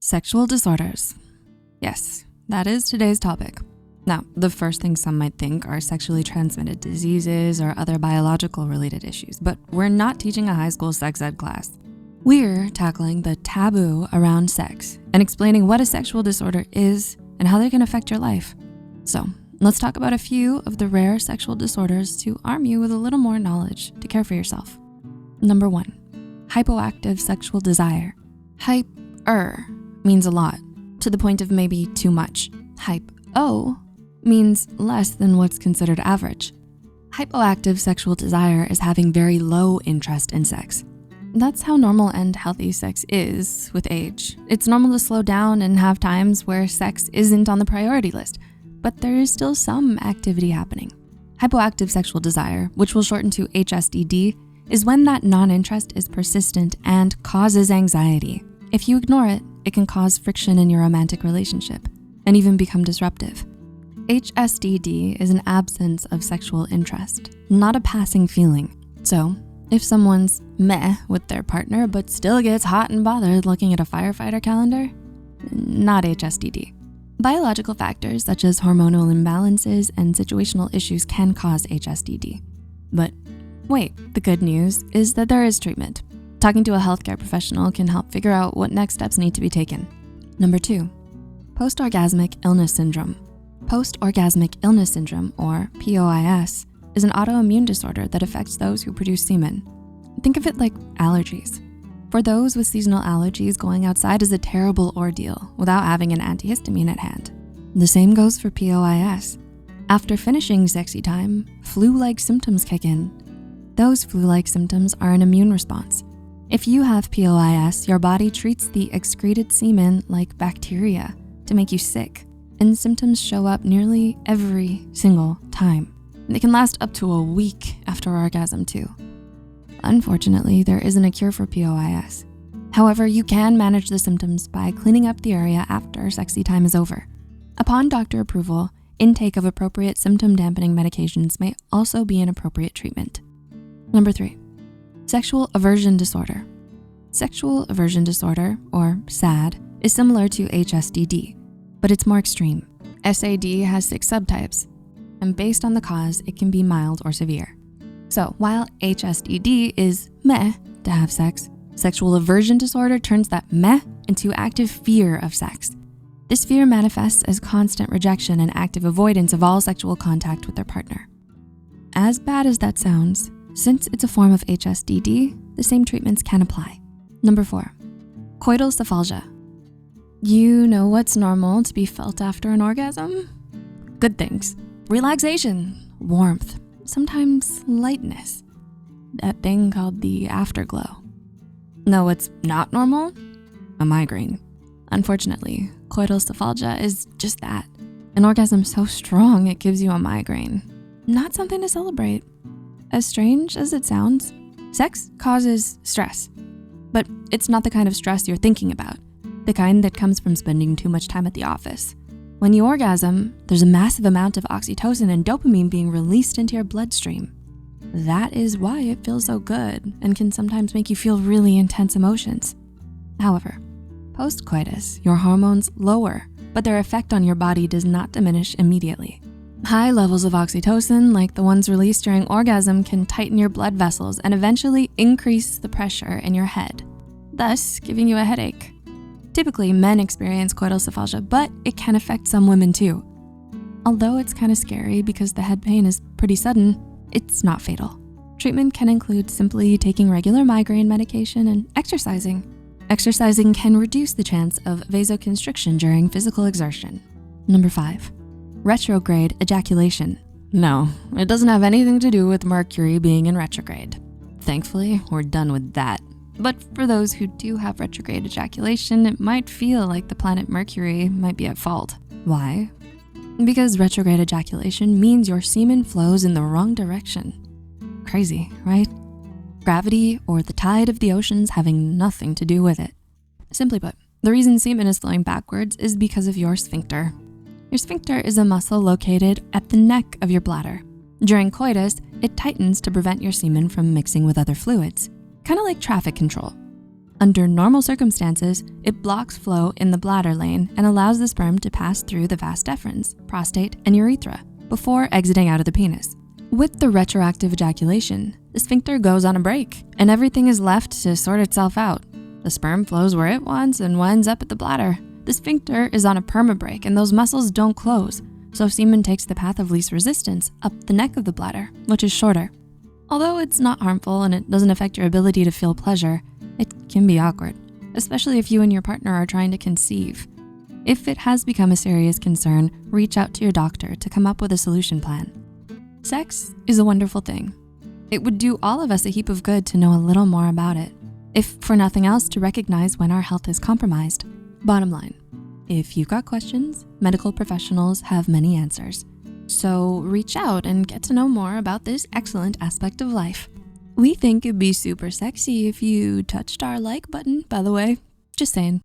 Sexual disorders. Yes, that is today's topic. Now, the first thing some might think are sexually transmitted diseases or other biological related issues, but we're not teaching a high school sex ed class. We're tackling the taboo around sex and explaining what a sexual disorder is and how they can affect your life. So let's talk about a few of the rare sexual disorders to arm you with a little more knowledge to care for yourself. Number 1, hypoactive sexual desire. Hyper means a lot, to the point of maybe too much. Hypo means less than what's considered average. Hypoactive sexual desire is having very low interest in sex. That's how normal and healthy sex is with age. It's normal to slow down and have times where sex isn't on the priority list, but there is still some activity happening. Hypoactive sexual desire, which we'll shorten to HSDD, is when that non-interest is persistent and causes anxiety. If you ignore it, it can cause friction in your romantic relationship and even become disruptive. HSDD is an absence of sexual interest, not a passing feeling. So if someone's meh with their partner but still gets hot and bothered looking at a firefighter calendar, not HSDD. Biological factors such as hormonal imbalances and situational issues can cause HSDD. But wait, the good news is that there is treatment. Talking to a healthcare professional can help figure out what next steps need to be taken. Number 2, post-orgasmic illness syndrome. Post-orgasmic illness syndrome, or POIS, is an autoimmune disorder that affects those who produce semen. Think of it like allergies. For those with seasonal allergies, going outside is a terrible ordeal without having an antihistamine at hand. The same goes for POIS. After finishing sexy time, flu-like symptoms kick in. Those flu-like symptoms are an immune response. If you have POIS, your body treats the excreted semen like bacteria to make you sick, and symptoms show up nearly every single time. They can last up to a week after orgasm too. Unfortunately, there isn't a cure for POIS. However, you can manage the symptoms by cleaning up the area after sexy time is over. Upon doctor approval, intake of appropriate symptom dampening medications may also be an appropriate treatment. Number 3, sexual aversion disorder. Sexual aversion disorder, or SAD, is similar to HSDD, but it's more extreme. SAD has 6 subtypes, and based on the cause, it can be mild or severe. So while HSDD is meh to have sex, sexual aversion disorder turns that meh into active fear of sex. This fear manifests as constant rejection and active avoidance of all sexual contact with their partner. As bad as that sounds, since it's a form of HSDD, the same treatments can apply. Number 4, coital cephalgia. You know what's normal to be felt after an orgasm? Good things: relaxation, warmth, sometimes lightness. That thing called the afterglow. No, what's not normal? A migraine. Unfortunately, coital cephalgia is just that. An orgasm so strong it gives you a migraine. Not something to celebrate. As strange as it sounds, sex causes stress. But it's not the kind of stress you're thinking about, the kind that comes from spending too much time at the office. When you orgasm, there's a massive amount of oxytocin and dopamine being released into your bloodstream. That is why it feels so good and can sometimes make you feel really intense emotions. However, post-coitus, your hormones lower, but their effect on your body does not diminish immediately. High levels of oxytocin, like the ones released during orgasm, can tighten your blood vessels and eventually increase the pressure in your head, thus giving you a headache. Typically, men experience coital cephalgia, but it can affect some women too. Although it's kind of scary because the head pain is pretty sudden, it's not fatal. Treatment can include simply taking regular migraine medication and exercising. Exercising can reduce the chance of vasoconstriction during physical exertion. Number 5, retrograde ejaculation. No, it doesn't have anything to do with Mercury being in retrograde. Thankfully, we're done with that. But for those who do have retrograde ejaculation, it might feel like the planet Mercury might be at fault. Why? Because retrograde ejaculation means your semen flows in the wrong direction. Crazy, right? Gravity or the tide of the oceans having nothing to do with it. Simply put, the reason semen is flowing backwards is because of your sphincter. Your sphincter is a muscle located at the neck of your bladder. During coitus, it tightens to prevent your semen from mixing with other fluids, kind of like traffic control. Under normal circumstances, it blocks flow in the bladder lane and allows the sperm to pass through the vas deferens, prostate, and urethra before exiting out of the penis. With the retroactive ejaculation, the sphincter goes on a break and everything is left to sort itself out. The sperm flows where it wants and winds up at the bladder. The sphincter is on a perma-break and those muscles don't close, so semen takes the path of least resistance up the neck of the bladder, which is shorter. Although it's not harmful and it doesn't affect your ability to feel pleasure, it can be awkward, especially if you and your partner are trying to conceive. If it has become a serious concern, reach out to your doctor to come up with a solution plan. Sex is a wonderful thing. It would do all of us a heap of good to know a little more about it, if for nothing else to recognize when our health is compromised. Bottom line, if you've got questions, medical professionals have many answers. So reach out and get to know more about this excellent aspect of life. We think it'd be super sexy if you touched our like button, by the way. Just saying.